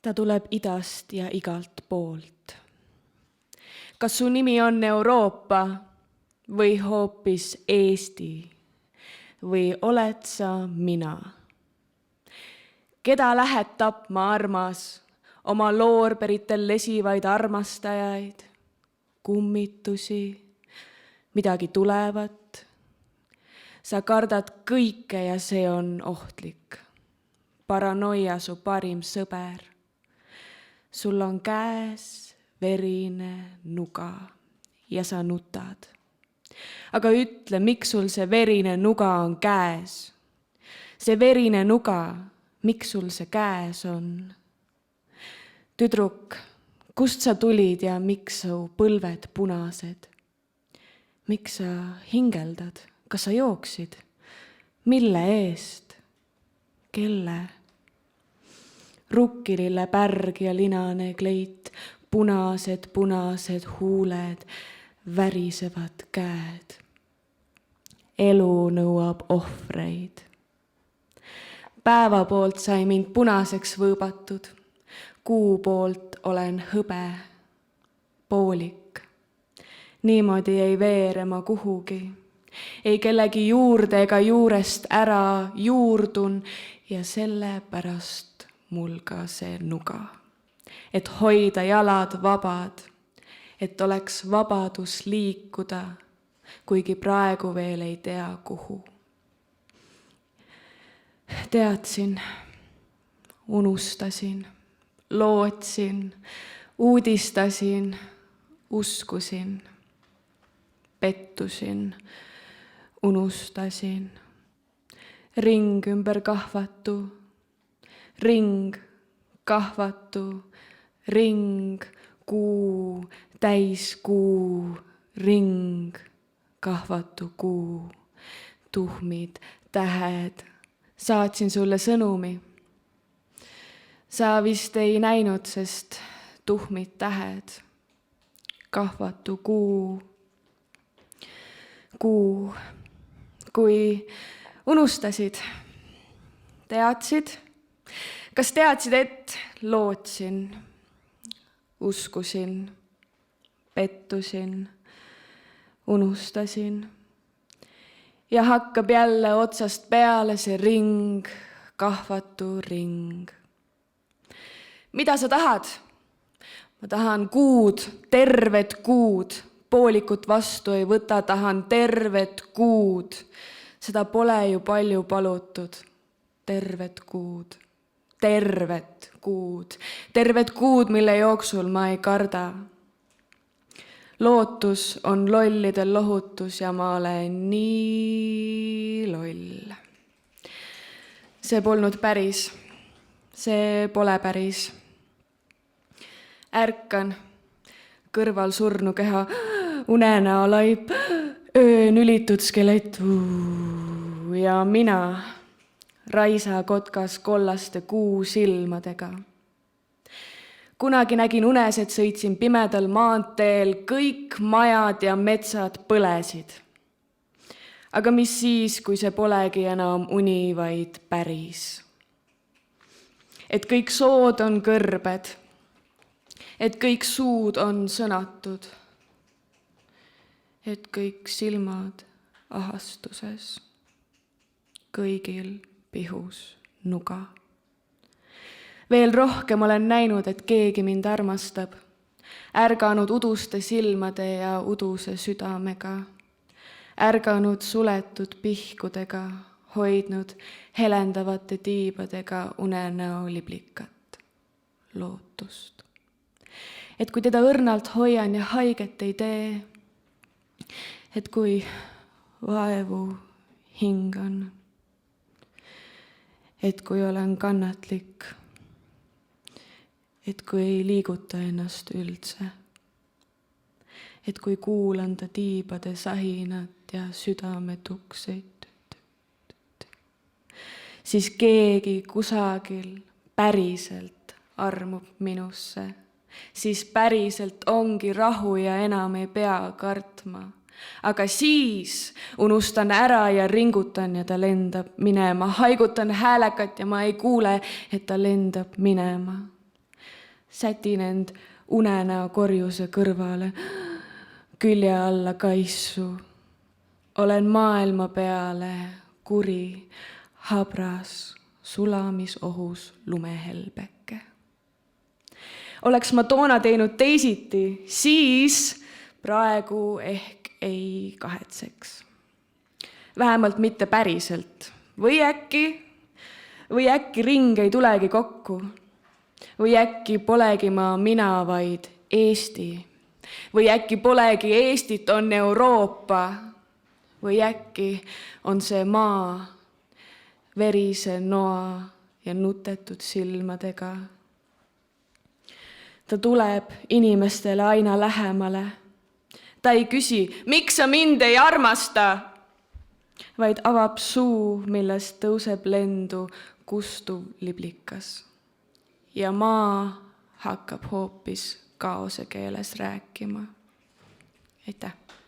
Ta tuleb idast ja igalt poolt. Kas su nimi on Euroopa või hoopis Eesti või oled sa mina? Keda lähed tapma, armas, oma loorberitel lesivaid armastajaid, kummitusi, midagi tulevat? Sa kardad kõike ja see on ohtlik. Paranoia su parim sõber. Sul on käes verine nuga ja sa nutad. Aga ütle, miks sul see verine nuga on käes? See verine nuga, miks sul see käes on? Tüdruk, kust sa tulid ja miks su põlved punased? Miks sa hingeldad? Kas sa jooksid? Mille eest? Kelle? Rukkilille pärg ja linane kleit, punased huuled, värisevad käed. Elu nõuab ohvreid. Päeva poolt sai mind punaseks võõbatud, kuu poolt olen hõbe, poolik. Niimoodi ei veere ma kuhugi, ei kellegi juurde ega juurest ära juurdun ja sellepärast mul ka see nuga, et hoida jalad vabad, et oleks vabadus liikuda, kuigi praegu veel ei tea kuhu. Teadsin, unustasin, lootsin, uudistasin, uskusin, pettusin, unustasin. Ring ümber kahvatu, ring, kahvatu, ring, kuu, täiskuu, ring, kahvatu kuu, tuhmid tähed. Saatsin sulle sõnumi. Sa vist ei näinud, sest tuhmid tähed, kahvatu kuu, kui unustasid, teadsid. Kas teadsid, et lootsin, uskusin, pettusin, unustasin ja hakkab jälle otsast peale see ring, kahvatu ring. Mida sa tahad? Ma tahan kuud, tervet kuud, poolikut vastu ei võta, tahan tervet kuud. Seda pole ju palju palutud, tervet kuud. Tervet kuud, mille jooksul ma ei karda. Lootus on lollidel lohutus ja ma olen nii loll. See polnud päris, see pole päris. Ärkan, kõrval surnu keha, unenäo laip, öö nülitud skelett ja mina raisa kotkas kollaste kuu silmadega. Kunagi nägin unes, et sõitsin pimedal maanteel, kõik majad ja metsad põlesid. Aga mis siis, kui see polegi enam uni, vaid päris? Et kõik sood on kõrbed, et kõik suud on sõnatud, et kõik silmad ahastuses, kõigil pihus nuga. Veel rohkem olen näinud, et keegi mind armastab, ärganud uduste silmade ja uduse südamega, ärganud suletud pihkudega, hoidnud helendavate tiibadega unenäo liblikat, lootust. Et kui teda õrnalt hoian ja haiget ei tee, et kui vaevu hingan, et kui olen kannatlik, et kui ei liiguta ennast üldse, et kui kuulan ta tiibade sahinat ja südame tukseid, siis keegi kusagil päriselt armub minusse, siis päriselt ongi rahu ja enam ei pea kartma. Aga siis unustan ära ja ringutan ja ta lendab minema. Haigutan häälekat ja ma ei kuule, et ta lendab minema. sätin end unenäo korjuse kõrvale, külje alla kaissu. Olen maailma peale kuri, habras, sulamisohus lumehelbeke. Oleks ma toona teinud teisiti, siis praegu ehk ei kahetseks. Vähemalt mitte päriselt. Või äkki ring ei tulegi kokku. Või äkki polegi ma mina, vaid Eesti. Või äkki polegi Eestit, on Euroopa. Või äkki on see maa verise noa ja nutetud silmadega. Ta tuleb inimestele aina lähemale. Ta ei küsi, miks sa mind ei armasta, vaid avab suu, millest tõuseb lendu kustuv liblikas. Ja maa hakkab hoopis kaose keeles rääkima. Aitäh!